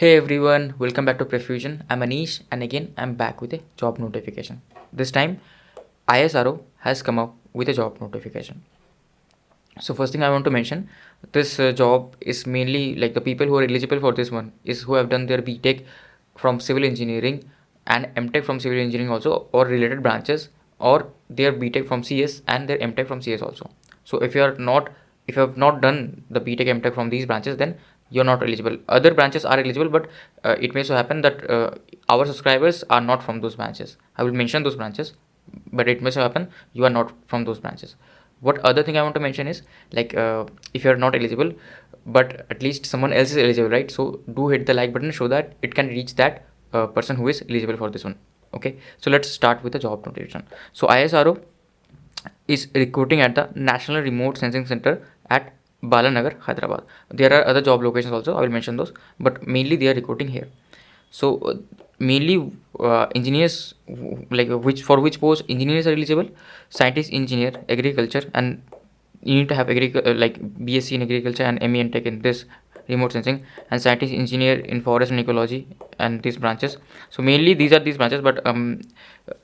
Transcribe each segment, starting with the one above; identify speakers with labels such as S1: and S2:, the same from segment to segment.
S1: Hey everyone, welcome back to Prefusion. I'm Anish and again I'm back with a job notification. This time ISRO has come up with a job notification. So first thing I want to mention, this job is mainly like the people who are eligible for this one is who have done their BTech from civil engineering and MTech from civil engineering also or related branches, or their BTech from CS and their MTech from CS also. So if you have not done the BTech MTech from these branches, then you're not eligible. Other branches are eligible, but it may so happen that our subscribers are not from those branches. I will mention those branches, but it may so happen you are not from those branches. What other thing I want to mention is, like, if you are not eligible but at least someone else is eligible, right? So do hit the like button so that it can reach that person who is eligible for this one. Okay, so let's start with the job notification. So ISRO is recruiting at the National Remote Sensing Center at Balanagar, Hyderabad. There are other job locations also, I will mention those, but mainly they are recruiting here. So mainly engineers, like which post engineers are eligible: scientist, engineer, agriculture, and you need to have like BSc in agriculture and ME and Tech in this remote sensing, and scientist, engineer in forest and ecology, and these branches. So mainly these are these branches, but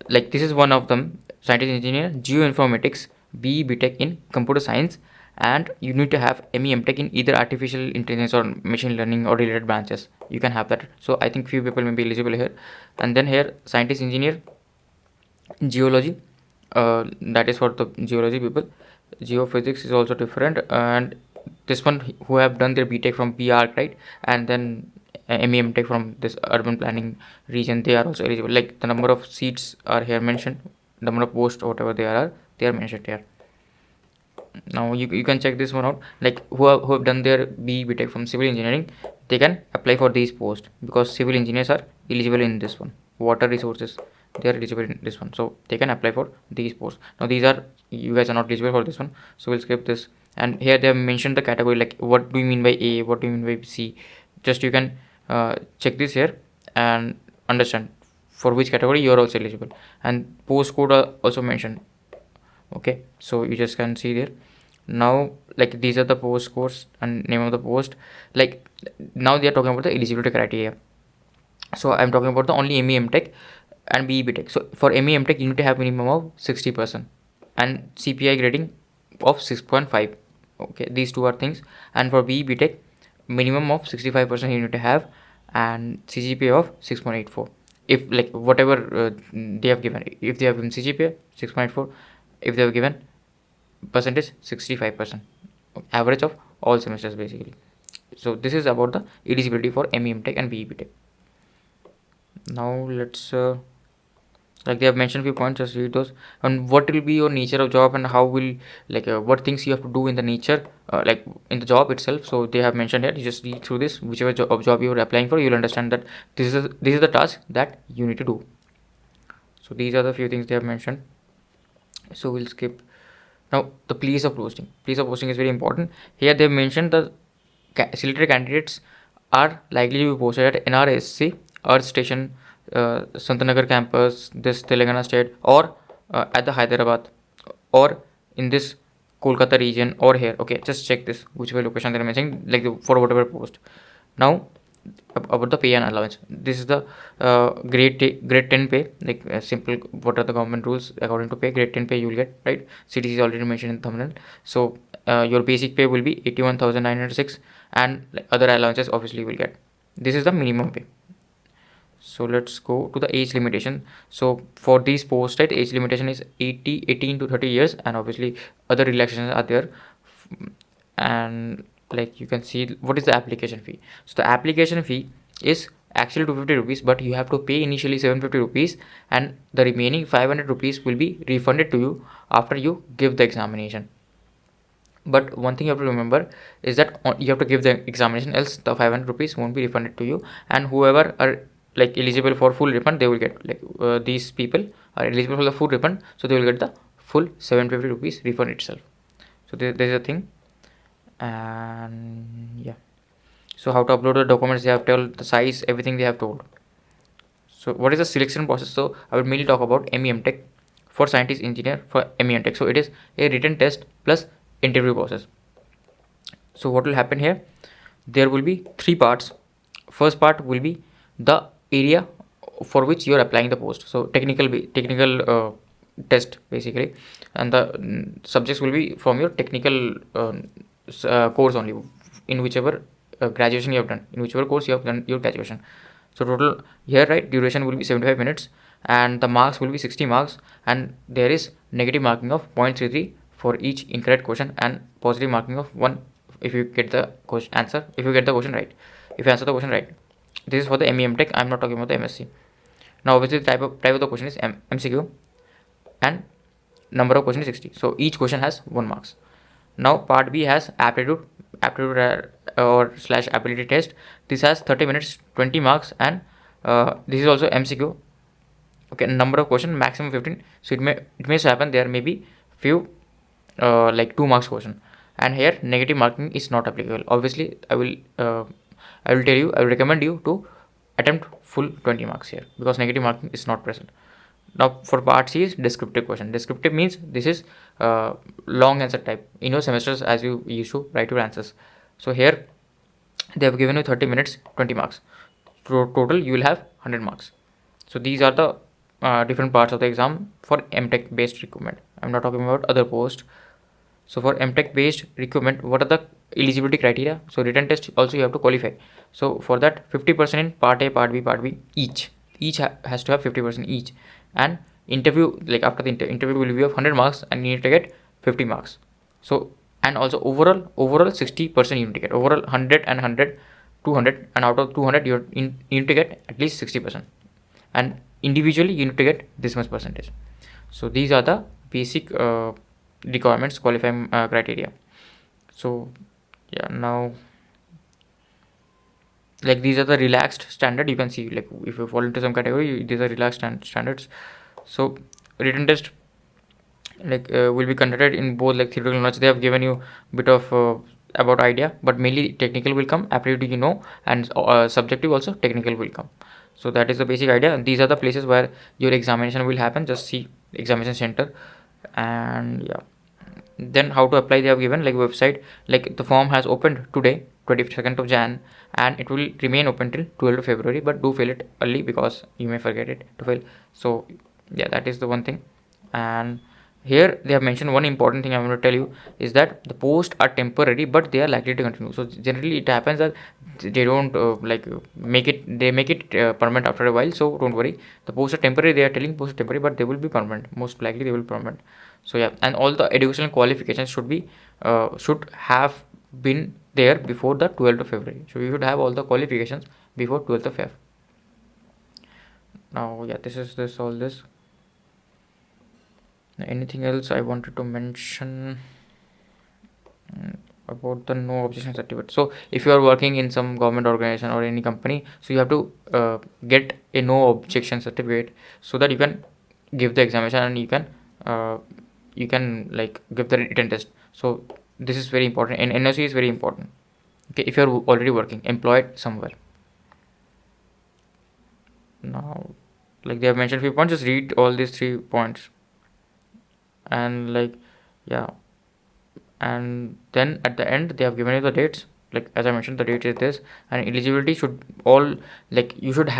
S1: like this is one of them: scientist, engineer, geoinformatics, BE BTech in computer science, and you need to have ME MTech in either artificial intelligence or machine learning or related branches. You can have that. So I think few people may be eligible here. And then here, scientist, engineer, geology, that is for the geology people. Geophysics is also different, and this one who have done their BTech from BArc, right, and then ME MTech from this urban planning region, they are also eligible. Like the number of seats are here mentioned, number of posts or whatever they are mentioned here. Now you can check this one out, like who have done their BTech from civil engineering, they can apply for these posts because civil engineers are eligible in this one. Water resources, they are eligible in this one, so they can apply for these posts. Now these are, you guys are not eligible for this one, so we'll skip this. And here they have mentioned the category, like what do you mean by A, what do you mean by C. Just you can check this here and understand for which category you are also eligible, and post code are also mentioned. Okay, so you just can see there. Now, like these are the post codes and name of the post. Like now they are talking about the eligibility criteria. So I'm talking about the only ME MTech and BE BTech. So for ME MTech you need to have minimum of 60% and CPI grading of 6.5. Okay, these two are things. And for BE BTech, minimum of 65% you need to have, and CGPA of 6.84. If like whatever they have given, if they have given CGPA 6.4, if they have given percentage 65%, average of all semesters basically. So this is about the eligibility for ME MTech and BE BTech. Now let's like they have mentioned few points, just read those. And what will be your nature of job, and how will, like what things you have to do in the nature, like in the job itself. So they have mentioned here, you just read through this, whichever job you are applying for, you'll understand that this is the task that you need to do. So these are the few things they have mentioned, so we'll skip. Now the place of posting, is very important. Here they have mentioned the selected candidates are likely to be posted at NRSC, Earth Station, Santanagar campus, this Telangana state, or at the Hyderabad, or in this Kolkata region, or here. Okay, just check this whichever location they are mentioning, like for whatever post. Now about the pay and allowance, this is the grade 10 pay, like simple, what are the government rules according to pay. Grade 10 pay you will get, right? CTC is already mentioned in the thumbnail. So your basic pay will be 81,906, and like, other allowances obviously you will get. This is the minimum pay. So let's go to the age limitation. So for these posts, right, age limitation is 18 to 30 years, and obviously other relaxations are there. And like you can see, what is the application fee. So the application fee is actually 250 rupees, but you have to pay initially 750 rupees, and the remaining 500 rupees will be refunded to you after you give the examination. But one thing you have to remember is that you have to give the examination, else the 500 rupees won't be refunded to you. And whoever are like eligible for full refund, they will get, like these people are eligible for the full refund, so they will get the full 750 rupees refund itself. So there is a thing. And yeah, so how to upload the documents, they have told the size, everything they have told. So what is the selection process? So I will mainly talk about ME MTech for scientist, engineer for ME MTech. So it is a written test plus interview process. So what will happen here, there will be three parts. first part will be the area for which you are applying the post. So technical test basically, and the subjects will be from your technical course only, in whichever graduation you have done, in whichever course you have done your graduation. So total here, right, duration will be 75 minutes, and the marks will be 60 marks, and there is negative marking of 0.33 for each incorrect question, and positive marking of 1 if you get the question answer, if you get the question right, if you answer the question right. This is for the MEM Tech. I'm not talking about the MSc. Now obviously the type of the question is MCQ, and number of question is 60. So each question has 1 marks. Now part B has aptitude or slash ability test. This has 30 minutes, 20 marks, and this is also MCQ. Okay, number of question maximum 15. So it may so happen there may be few like 2 marks question, and here negative marking is not applicable. Obviously I will recommend you to attempt full 20 marks here, because negative marking is not present. Now for part C is descriptive question. Descriptive means this is long answer type in your semesters, as you used to write your answers. So here they have given you 30 minutes, 20 marks. Total you will have 100 marks. So these are the different parts of the exam for MTech based recruitment. I'm not talking about other posts. So for MTech based recruitment, what are the eligibility criteria? So written test also you have to qualify. So for that 50% in part A, part B each. Has to have 50% each. And interview, like after the interview will be of 100 marks, and you need to get 50 marks. So and also overall 60% you need to get. Overall 100 and 100, 200, and out of 200 you need to get at least 60%. And individually you need to get this much percentage. So these are the basic requirements, qualifying criteria. So yeah, now like these are the relaxed standard. You can see, like if you fall into some category, these are relaxed standards. So written test like will be conducted in both like theoretical knowledge. They have given you bit of about idea, but mainly technical will come, aptitude and subjective also technical will come. So that is the basic idea, and these are the places where your examination will happen. Just see examination center. And yeah, then how to apply, they have given like website. Like the form has opened today, 22nd of Jan, and it will remain open till 12th of February, but do fill it early because you may forget it to fill. So yeah, that is the one thing. And here they have mentioned one important thing I want to tell you is that the posts are temporary, but they are likely to continue. So generally it happens that they don't make it permanent after a while. So don't worry, the posts are temporary. They are telling posts are temporary, but they will be permanent. Most likely they will be permanent. So yeah, and all the educational qualifications should have been there before the 12th of February. So you should have all the qualifications before 12th of Feb. Now yeah, this is all this. Anything else I wanted to mention about the no objection certificate? So if you are working in some government organization or any company, so you have to get a no objection certificate, so that you can give the examination, and you can like give the written test. So this is very important, and NOC is very important. Okay, if you are already working, employed somewhere. Now like they have mentioned few points, just read all these 3 points. And like yeah, and then at the end they have given you the dates. Like as I mentioned, the date is this, and eligibility should all like you should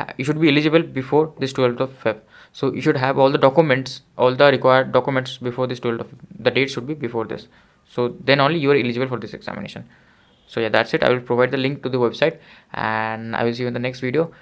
S1: be eligible before this 12th of Feb. So you should have all the documents, all the required documents before this 12th of Feb. The date should be before this, so then only you are eligible for this examination. So yeah, that's it. I will provide the link to the website, and I will see you in the next video.